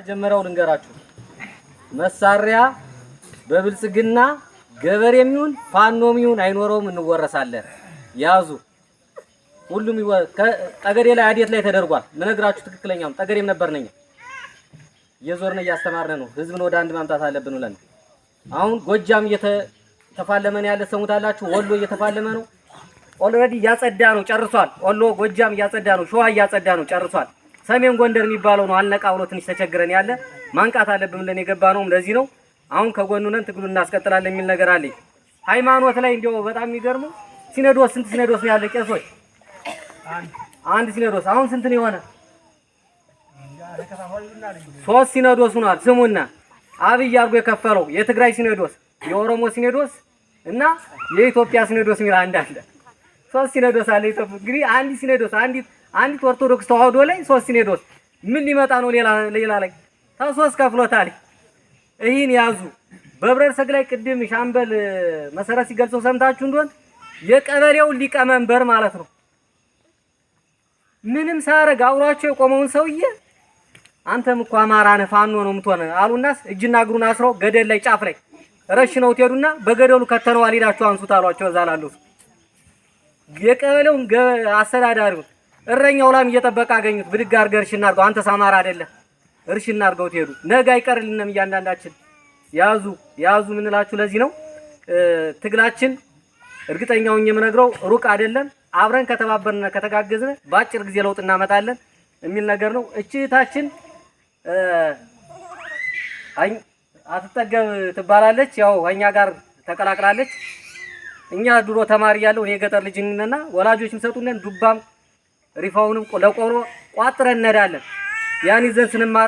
መጀመሪያው ልንገራችሁ መሳሪያ በብልጽግና ገበሬም ይሁን ፋኖም ይሁን አይኖረውም እንወረሳለን። ያዙ ሁሉም ጠገዴ ላይ አዴት ላይ ተደርጓል። ምነግራችሁ ትክክለኛው ጠገዴም ነበር ነኝ የዞርነ እያስተማርነ ነው። ህዝብን ወደ አንድ ማምጣት አለብን ብለን አሁን ጎጃም እየተፋለመን ያለ ሰሙታላችሁ። ወሎ እየተፋለመ ነው። ኦልሬዲ እያጸዳ ነው ጨርሷል። ወሎ ጎጃም እያጸዳ ነው። ሸዋ እያጸዳ ነው ጨርሷል። ሰሜን ጎንደር የሚባለው ነው አልነቃ ብሎ ትንሽ ተቸግረን ያለ ማንቃት አለብን ብለን የገባ ነው። ለዚህ ነው አሁን ከጎኑ ነን ትግሉን እናስቀጥላለን የሚል ነገር አለ። ሃይማኖት ላይ እንደው በጣም የሚገርመው ሲኖዶስ ስንት ሲኖዶስ ነው ያለ ቄሶች? አንድ ሲኖዶስ አሁን ስንት ነው የሆነ? 3 ሲኖዶስ ሆኗል። ስሙና አብይ አርጎ የከፈለው የትግራይ ሲኖዶስ፣ የኦሮሞ ሲኖዶስ እና የኢትዮጵያ ሲኖዶስ የሚል አንድ አለ። 3 ሲኖዶስ አለ ኢትዮጵያ። እንግዲህ አንድ ሲኖዶስ አንዲት ኦርቶዶክስ ተዋህዶ ላይ 3 ሲኖዶስ ምን ሊመጣ ነው? ሌላ ላይ ታ3 ከፍሎታል። ይህን ያዙ። በብረር ሰግላይ ቅድም ሻምበል መሰረት ሲገልጸው ሰምታችሁ እንደሆነ የቀበሌው ሊቀመንበር ማለት ነው ምንም ሳያረግ አውራቸው የቆመውን ሰውዬ አንተም እኮ አማራ ነህ ፋኖ ነው የምትሆነ አሉናስ እጅና እግሩን አስረው ገደል ላይ ጫፍ ላይ ረሽነው ትሄዱና በገደሉ ከተነዋል ሄዳችሁ አንሱት አሏቸው። እዛ ላሉት የቀበሌውን አስተዳዳሪውን እረኛው ላም እየጠበቀ አገኙት። ብድግ አድርገህ እርሽና አድርገው አንተስ አማራ አይደለህ እርሽና አድርገው ትሄዱ ነገ አይቀርልንም እያንዳንዳችን ያዙ ምንላችሁ ለዚህ ነው ትግላችን እርግጠኛው የምነግረው ሩቅ አይደለም። አብረን ከተባበርና ከተጋገዝን በአጭር ጊዜ ለውጥ እናመጣለን የሚል ነገር ነው። እቺታችን አትጠገብ ትባላለች። ያው እኛ ጋር ተቀላቅላለች። እኛ ድሮ ተማሪ ያለው እኔ ገጠር ልጅ ነኝና ወላጆችም ሰጡነን ዱባም ሪፋውንም ለቆሎ ቋጥረን እንሄዳለን። ያን ይዘን ስንማር